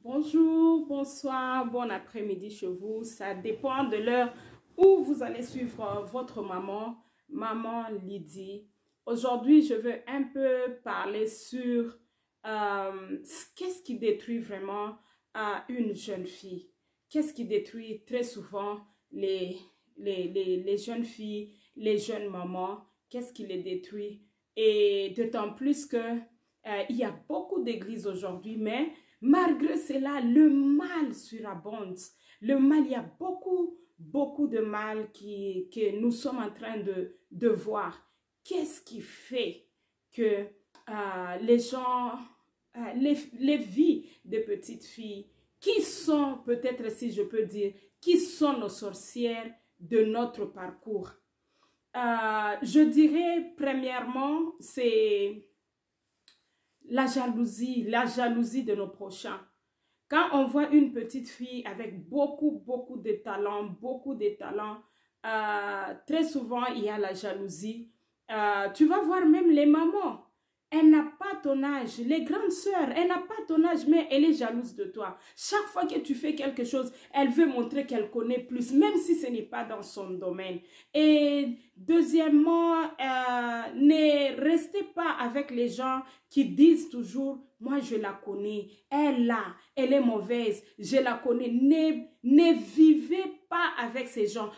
Bonjour, bonsoir, bon après-midi chez vous. Ça dépend de l'heure où vous allez suivre votre maman Lydie. Aujourd'hui, je veux un peu parler sur qu'est-ce qui détruit vraiment une jeune fille. Qu'est-ce qui détruit très souvent les jeunes filles, les jeunes mamans. Qu'est-ce qui les détruit? Et d'autant plus que il y a beaucoup d'églises aujourd'hui, mais malgré cela, le mal surabonde. Le mal, il y a beaucoup de mal que nous sommes en train de voir. Qu'est-ce qui fait que les gens, les vies de petites filles, qui sont, peut-être si je peux dire, qui sont nos sorcières de notre parcours? Je dirais premièrement, c'est la jalousie de nos prochains. Quand on voit une petite fille avec beaucoup de talent, très souvent il y a la jalousie. Tu vas voir même les mamans. Elle n'a pas ton âge. Les grandes sœurs, elle n'a pas ton âge, mais elle est jalouse de toi. Chaque fois que tu fais quelque chose, elle veut montrer qu'elle connaît plus, même si ce n'est pas dans son domaine. Et deuxièmement, ne restez pas avec les gens qui disent toujours, moi je la connais, elle est mauvaise, je la connais. Ne vivez pas avec ces gens.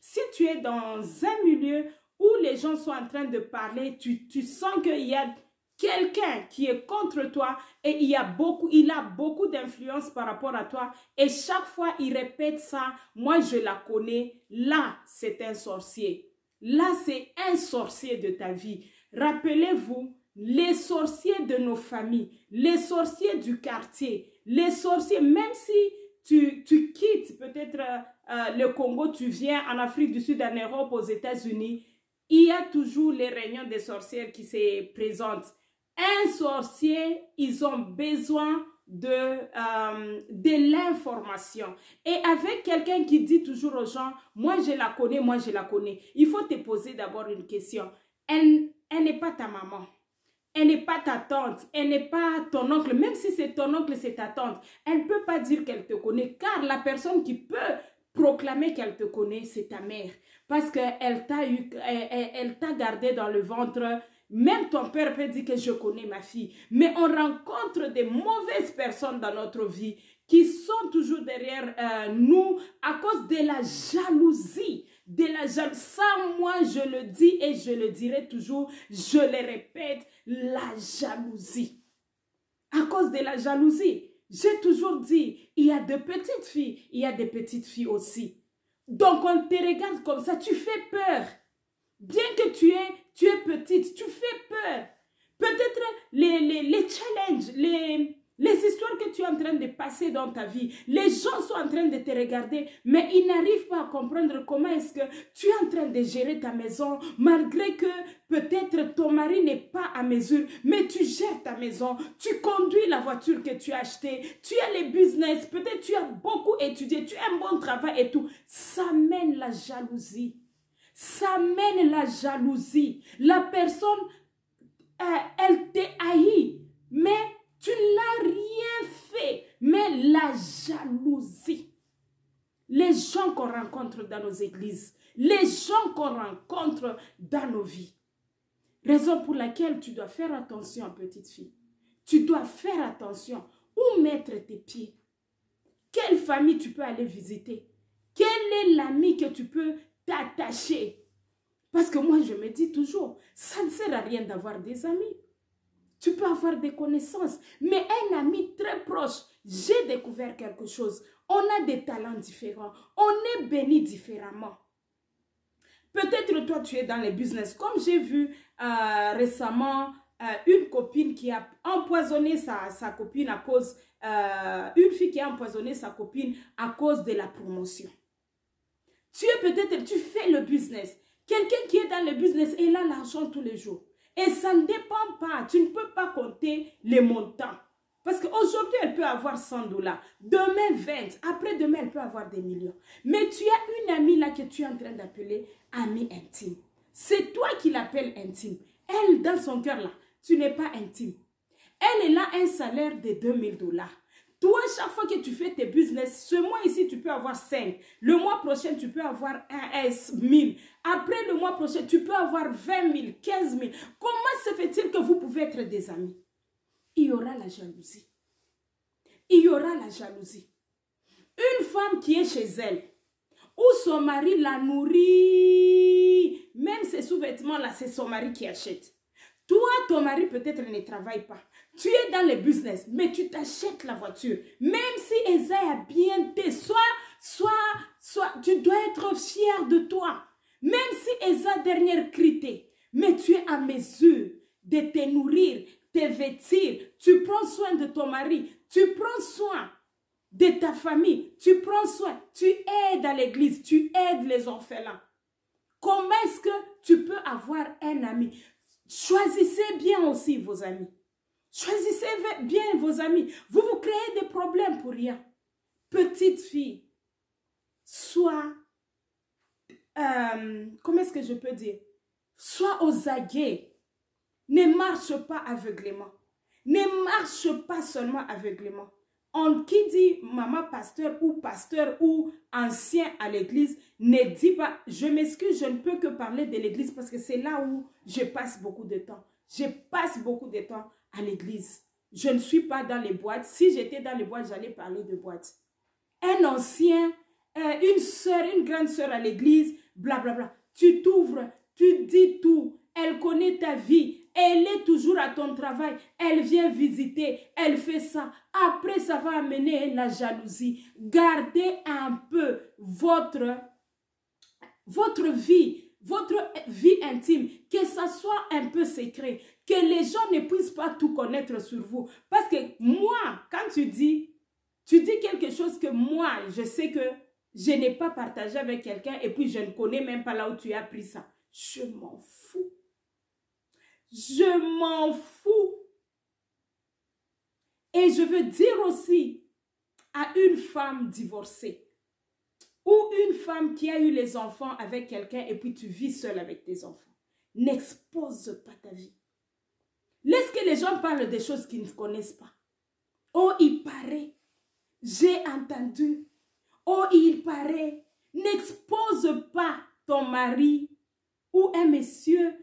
Si tu es dans un milieu où les gens sont en train de parler, tu sens qu'il y a quelqu'un qui est contre toi et il a beaucoup d'influence par rapport à toi et chaque fois il répète ça, moi je la connais, là c'est un sorcier. Là c'est un sorcier de ta vie. Rappelez-vous, les sorciers de nos familles, les sorciers du quartier, les sorciers, même si tu quittes peut-être le Congo, tu viens en Afrique du Sud, en Europe, aux États-Unis, il y a toujours les réunions des sorcières qui se présentent. Un sorcier, ils ont besoin de l'information. Et avec quelqu'un qui dit toujours aux gens, moi je la connais, il faut te poser d'abord une question. Elle n'est pas ta maman. Elle n'est pas ta tante, elle n'est pas ton oncle, même si c'est ton oncle, c'est ta tante. Elle ne peut pas dire qu'elle te connaît, car la personne qui peut proclamer qu'elle te connaît, c'est ta mère. Parce qu'elle t'a gardé dans le ventre. Même ton père peut dire que je connais ma fille. Mais on rencontre des mauvaises personnes dans notre vie qui sont toujours derrière nous à cause de la jalousie. Ça, moi, je le dis et je le dirai toujours, je le répète, la jalousie. À cause de la jalousie. J'ai toujours dit, il y a de petites filles, il y a des petites filles aussi. Donc, on te regarde comme ça, tu fais peur. Bien que tu es petite, tu fais peur. Peut-être les challenges, les histoires que tu es en train de passer dans ta vie, les gens sont en train de te regarder, mais ils n'arrivent pas à comprendre comment est-ce que tu es en train de gérer ta maison, malgré que peut-être ton mari n'est pas à mesure, mais tu gères ta maison, tu conduis la voiture que tu as achetée, tu as les business, peut-être tu as beaucoup étudié, tu as un bon travail et tout. Ça mène la jalousie. Ça mène la jalousie. La personne, elle te haït, mais tu n'as rien fait. Mais la jalousie. Les gens qu'on rencontre dans nos églises, les gens qu'on rencontre dans nos vies. Raison pour laquelle tu dois faire attention, petite fille. Tu dois faire attention. Où mettre tes pieds? Quelle famille tu peux aller visiter? Quel est l'ami que tu peux t'attacher? Parce que moi, je me dis toujours, ça ne sert à rien d'avoir des amis. Tu peux avoir des connaissances, mais un ami très proche, j'ai découvert quelque chose. On a des talents différents. On est béni différemment. Peut-être toi, tu es dans les business. Comme j'ai vu récemment une copine qui a empoisonné sa copine à cause... une fille qui a empoisonné sa copine à cause de la promotion. Tu fais le business. Quelqu'un qui est dans le business, elle a l'argent tous les jours. Et ça ne dépend pas. Tu ne peux pas compter les montants. Parce qu'aujourd'hui, elle peut avoir 100 $. Demain, 20. Après-demain, elle peut avoir des millions. Mais tu as une amie là que tu es en train d'appeler amie intime. C'est toi qui l'appelles intime. Elle, dans son cœur là, tu n'es pas intime. Elle a un salaire de 2000 $. Toi, chaque fois que tu fais tes business, ce mois ici, tu peux avoir 5. Le mois prochain, tu peux avoir 1000. Après le mois prochain, tu peux avoir 20 000, 15 000. Comment se fait-il que vous pouvez être des amis? Il y aura la jalousie. Il y aura la jalousie. Une femme qui est chez elle, où son mari la nourrit, même ses sous-vêtements là, c'est son mari qui achète. Toi, ton mari peut-être ne travaille pas. Tu es dans le business, mais tu t'achètes la voiture. Même si Esaïe a bien été, tu dois être fier de toi. Même si Esaïe dernière critère, mais tu es à mesure de te nourrir, te vêtir. Tu prends soin de ton mari, tu prends soin de ta famille, tu prends soin, tu aides à l'église, tu aides les orphelins. Comment est-ce que tu peux avoir un ami? Choisissez bien aussi vos amis. Choisissez bien vos amis. Vous vous créez des problèmes pour rien. Petite fille, sois, comment est-ce que je peux dire? Sois aux aguets. Ne marche pas aveuglément. Ne marche pas seulement aveuglément. Qui dit maman pasteur ou ancien à l'église, ne dit pas, je m'excuse, je ne peux que parler de l'église parce que c'est là où je passe beaucoup de temps. Je passe beaucoup de temps à l'église. Je ne suis pas dans les boîtes. Si j'étais dans les boîtes, j'allais parler de boîtes. Un ancien, une soeur, une grande soeur à l'église, blablabla. Tu t'ouvres, tu dis tout. Elle connaît ta vie. Elle est toujours à ton travail. Elle vient visiter. Elle fait ça. Après, ça va amener la jalousie. Gardez un peu votre vie intime. Que ça soit un peu secret. Que les gens ne puissent pas tout connaître sur vous. Parce que moi, quand tu dis quelque chose que moi, je sais que je n'ai pas partagé avec quelqu'un et puis je ne connais même pas là où tu as pris ça. Je m'en fous. Je m'en fous. Et je veux dire aussi à une femme divorcée ou une femme qui a eu les enfants avec quelqu'un et puis tu vis seule avec tes enfants. N'expose pas ta vie. Laisse que les gens parlent des choses qu'ils ne connaissent pas. Oh, il paraît. J'ai entendu. Oh, il paraît. N'expose pas ton mari ou un monsieur,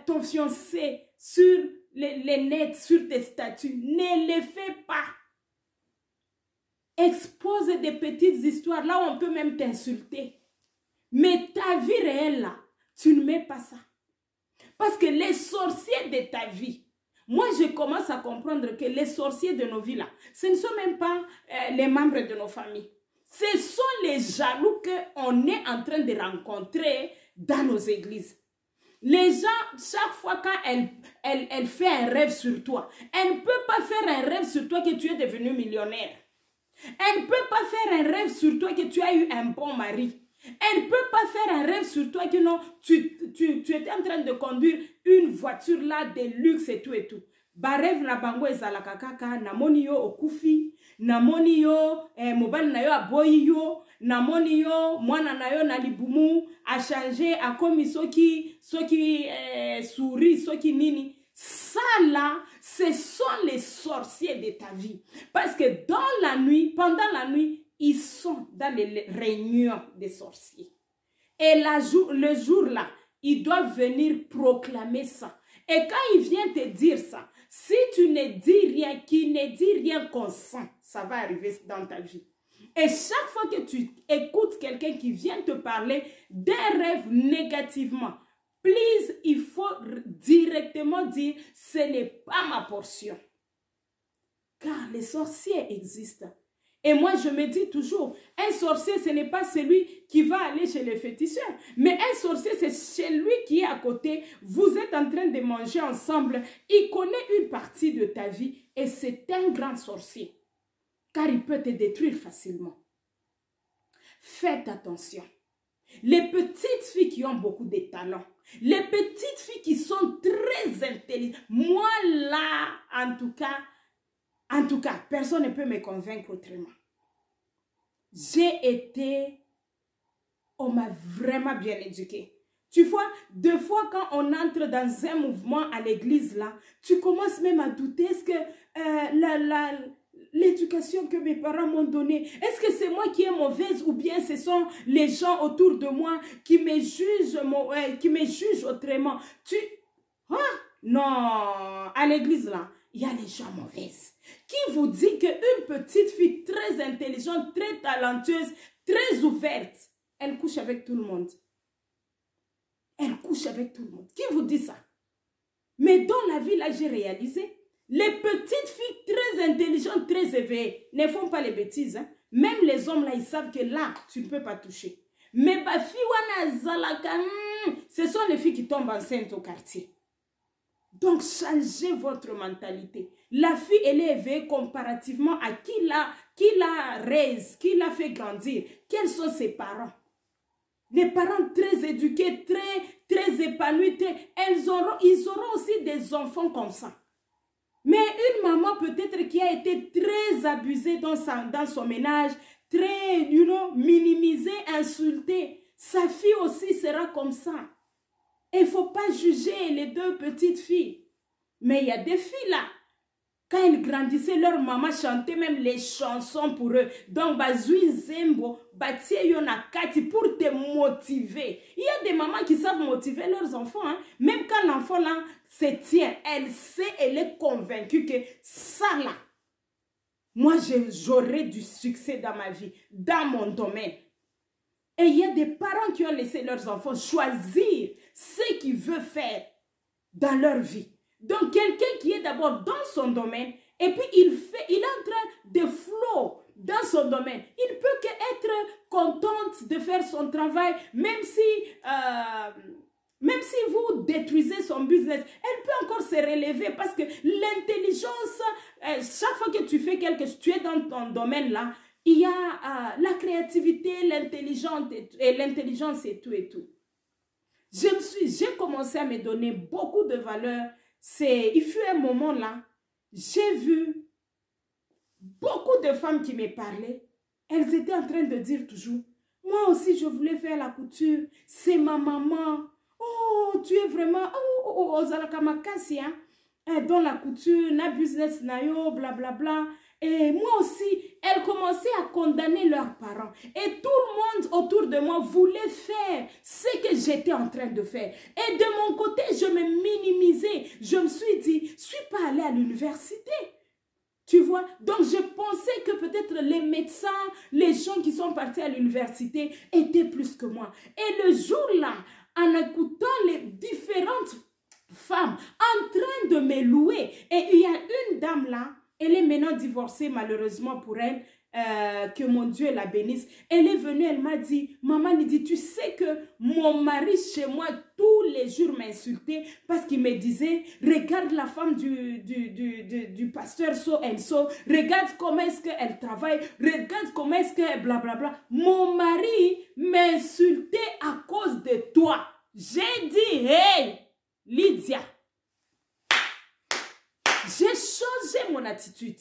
ton fiancé sur les nets, sur tes statuts. Ne les fais pas. Expose des petites histoires. Là, on peut même t'insulter. Mais ta vie réelle, là, tu ne mets pas ça. Parce que les sorciers de ta vie, moi, je commence à comprendre que les sorciers de nos vies, là, ce ne sont même pas les membres de nos familles. Ce sont les jaloux qu'on est en train de rencontrer dans nos églises. Les gens, chaque fois quand elle fait un rêve sur toi, elle ne peut pas faire un rêve sur toi que tu es devenu millionnaire. Elle ne peut pas faire un rêve sur toi que tu as eu un bon mari. Elle ne peut pas faire un rêve sur toi que non, tu étais en train de conduire une voiture là de luxe et tout et tout. Barev na bango ezalaka kaka namoni yo okufi, namoni yo mobali na yo aboyi yo, namoni yo mwana na yo na libumu a changé a komi soki souris soki nini. Ça là, ce sont les sorciers de ta vie. Parce que dans la nuit, pendant la nuit, ils sont dans les réunions des sorciers. Et le jour là, ils doivent venir proclamer ça. Et quand ils viennent te dire ça, si tu ne dis rien, qui ne dit rien consent, ça va arriver dans ta vie. Et chaque fois que tu écoutes quelqu'un qui vient te parler d'un rêve négativement, please, il faut directement dire, ce n'est pas ma portion. Car les sorciers existent. Et moi, je me dis toujours, un sorcier, ce n'est pas celui qui va aller chez les féticheurs. Mais un sorcier, c'est celui qui est à côté. Vous êtes en train de manger ensemble. Il connaît une partie de ta vie et c'est un grand sorcier. Car il peut te détruire facilement. Faites attention. Les petites filles qui ont beaucoup de talent, les petites filles qui sont très intelligentes, moi là, en tout cas, personne ne peut me convaincre autrement. On m'a vraiment bien éduquée. Tu vois, deux fois quand on entre dans un mouvement à l'église, là, tu commences même à douter, est-ce que l'éducation que mes parents m'ont donnée, est-ce que c'est moi qui est mauvaise ou bien ce sont les gens autour de moi qui me jugent autrement? Ah, non, à l'église, là, il y a les gens mauvaises. Qui vous dit qu'une petite fille très intelligente, très talentueuse, très ouverte, elle couche avec tout le monde? Elle couche avec tout le monde. Qui vous dit ça? Mais dans la vie, là, j'ai réalisé, les petites filles très intelligentes, très éveillées, ne font pas les bêtises. Hein? Même les hommes, là, ils savent que là, tu ne peux pas toucher. Mais ce sont les filles qui tombent enceintes au quartier. Donc, changez votre mentalité. La fille, elle est éveillée comparativement à qui l'a raise, qui l'a fait grandir. Quels sont ses parents? Les parents très éduqués, très épanouis, ils auront aussi des enfants comme ça. Mais une maman peut-être qui a été très abusée dans son ménage, très, minimisée, insultée, sa fille aussi sera comme ça. Il ne faut pas juger les deux petites filles. Mais il y a des filles là. Quand ils grandissaient, leur maman chantait même les chansons pour eux. Donc, Zembo, pour te motiver. Il y a des mamans qui savent motiver leurs enfants. Hein. Même quand l'enfant là se tient, elle est convaincue que ça là, moi j'aurai du succès dans ma vie, dans mon domaine. Et il y a des parents qui ont laissé leurs enfants choisir ce qu'ils veulent faire dans leur vie. Donc, quelqu'un qui est d'abord dans son domaine, et puis il est en train de flow dans son domaine. Il peut qu'être contente de faire son travail, même si vous détruisez son business, elle peut encore se relever parce que l'intelligence, chaque fois que tu fais quelque chose, tu es dans ton domaine là, il y a la créativité, l'intelligence et tout et tout. J'ai commencé à me donner beaucoup de valeur. Il fut un moment là, j'ai vu beaucoup de femmes qui me parlaient. Elles étaient en train de dire toujours, moi aussi je voulais faire la couture, c'est ma maman. Oh, tu es vraiment, dans la couture, na business na yo, blablabla. Et moi aussi, elles commençaient à condamner leurs parents. Et tout le monde autour de moi voulait faire ce que j'étais en train de faire. Et de mon côté, je me minimisais. Je me suis dit, je ne suis pas allée à l'université. Tu vois? Donc, je pensais que peut-être les médecins, les gens qui sont partis à l'université étaient plus que moi. Et le jour-là, en écoutant les différentes femmes en train de me louer, et il y a une dame là, elle est maintenant divorcée, malheureusement pour elle, que mon Dieu la bénisse. Elle est venue, elle m'a dit, maman, elle dit, tu sais que mon mari chez moi, tous les jours m'insultait parce qu'il me disait, regarde la femme du pasteur so and so, regarde comment est-ce qu'elle travaille, regarde comment est-ce qu'elle blablabla. Mon mari m'insultait à cause de toi. J'ai dit, hey, Lydia, j'ai changé mon attitude.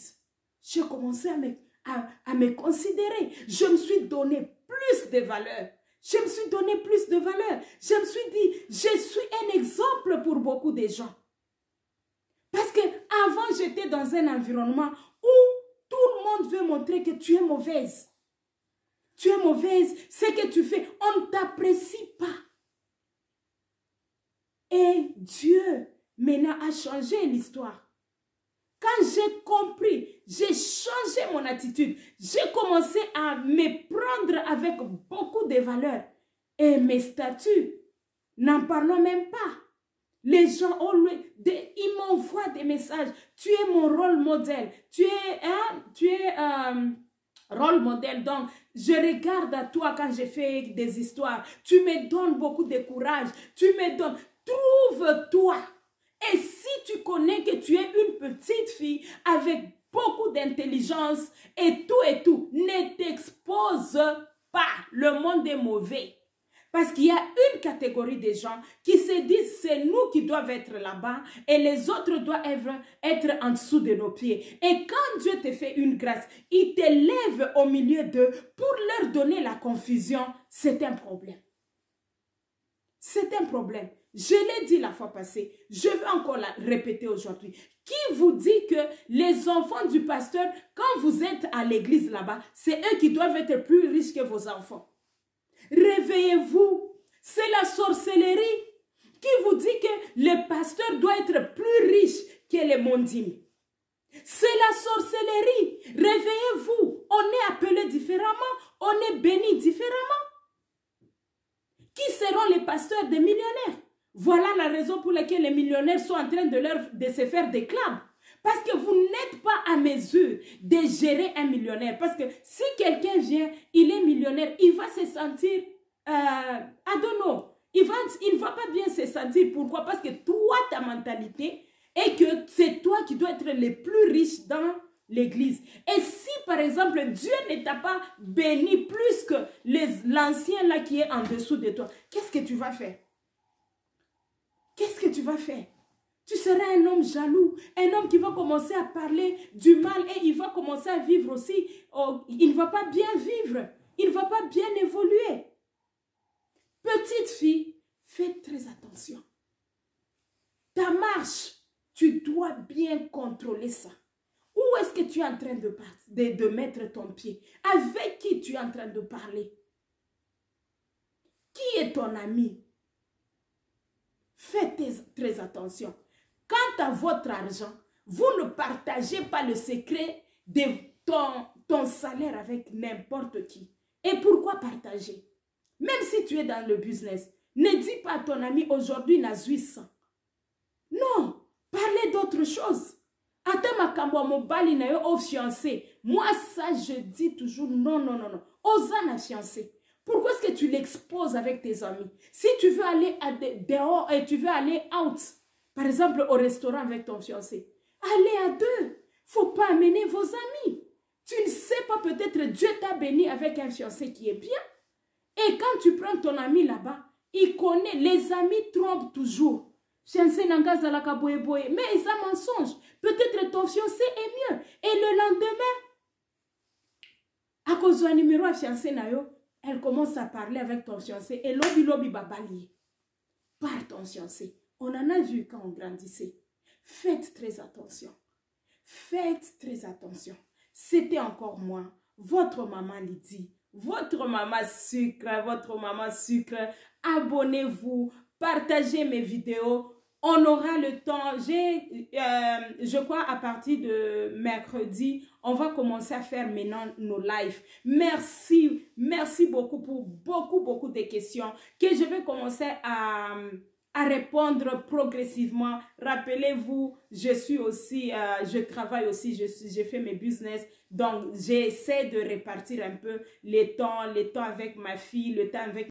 J'ai commencé à me considérer. Je me suis donné plus de valeur. Je me suis donné plus de valeur. Je me suis dit, je suis un exemple pour beaucoup de gens. Parce que avant, j'étais dans un environnement où tout le monde veut montrer que tu es mauvaise. Tu es mauvaise, ce que tu fais, on ne t'apprécie pas. Et Dieu, maintenant, a changé l'histoire. Quand j'ai compris, j'ai changé mon attitude. J'ai commencé à me prendre avec beaucoup de valeurs. Et mes statuts, n'en parlons même pas. Les gens, ils m'envoient des messages. Tu es mon rôle modèle. Tu es rôle modèle. Donc, je regarde à toi quand j'ai fait des histoires. Tu me donnes beaucoup de courage. Tu me donnes... Trouve-toi. Et si tu connais que tu es une petite fille avec beaucoup d'intelligence et tout, ne t'expose pas. Le monde est mauvais. Parce qu'il y a une catégorie de gens qui se disent c'est nous qui doivent être là-bas et les autres doivent être en dessous de nos pieds. Et quand Dieu te fait une grâce, il te lève au milieu d'eux pour leur donner la confusion. C'est un problème. C'est un problème. Je l'ai dit la fois passée. Je vais encore la répéter aujourd'hui. Qui vous dit que les enfants du pasteur, quand vous êtes à l'église là-bas, c'est eux qui doivent être plus riches que vos enfants? Réveillez-vous. C'est la sorcellerie qui vous dit que le pasteur doit être plus riche que les mondimes. C'est la sorcellerie. Réveillez-vous. On est appelé différemment. On est béni différemment. Qui seront les pasteurs des millionnaires? Voilà la raison pour laquelle les millionnaires sont en train de se faire des clubs. Parce que vous n'êtes pas à mesure de gérer un millionnaire. Parce que si quelqu'un vient, il est millionnaire, il va se sentir, I don't know, il ne va pas bien se sentir. Pourquoi? Parce que toi, ta mentalité est que c'est toi qui dois être le plus riche dans l'église. Et si, par exemple, Dieu ne t'a pas béni plus que l'ancien là qui est en dessous de toi, qu'est-ce que tu vas faire? Qu'est-ce que tu vas faire? Tu seras un homme jaloux, un homme qui va commencer à parler du mal et il va commencer à vivre aussi. Oh, il ne va pas bien vivre, il ne va pas bien évoluer. Petite fille, fais très attention. Ta marche, tu dois bien contrôler ça. Où est-ce que tu es en train de mettre ton pied? Avec qui tu es en train de parler? Qui est ton ami? Faites très attention. Quant à votre argent, vous ne partagez pas le secret de ton salaire avec n'importe qui. Et pourquoi partager? Même si tu es dans le business, ne dis pas à ton ami aujourd'hui n'a 800. Non, parlez d'autre chose. Au fiancé. Moi, ça, je dis toujours non, non, non, non. Osana fiancé. Pourquoi est-ce que tu l'exposes avec tes amis? Si tu veux aller dehors et tu veux aller out, par exemple au restaurant avec ton fiancé, allez à deux. Il ne faut pas amener vos amis. Tu ne sais pas, peut-être Dieu t'a béni avec un fiancé qui est bien. Et quand tu prends ton ami là-bas, il connaît, les amis trompent toujours. Fiancé Nangaza la kaboye, mais c'est un mensonge. Peut-être ton fiancé est mieux. Et le lendemain, à cause du numéro à fiancé Nayo, elle commence à parler avec ton fiancé et lobby babali. Par ton fiancé. On en a vu quand on grandissait. Faites très attention. Faites très attention. C'était encore moi, votre maman Lydie, votre maman sucre. Abonnez-vous, partagez mes vidéos. On aura le temps. Je crois à partir de mercredi, on va commencer à faire maintenant nos lives. Merci beaucoup pour beaucoup de questions que je vais commencer à répondre progressivement. Rappelez-vous, je suis aussi, je travaille aussi, je fais mes business. Donc, j'essaie de répartir un peu les temps avec ma fille, le temps avec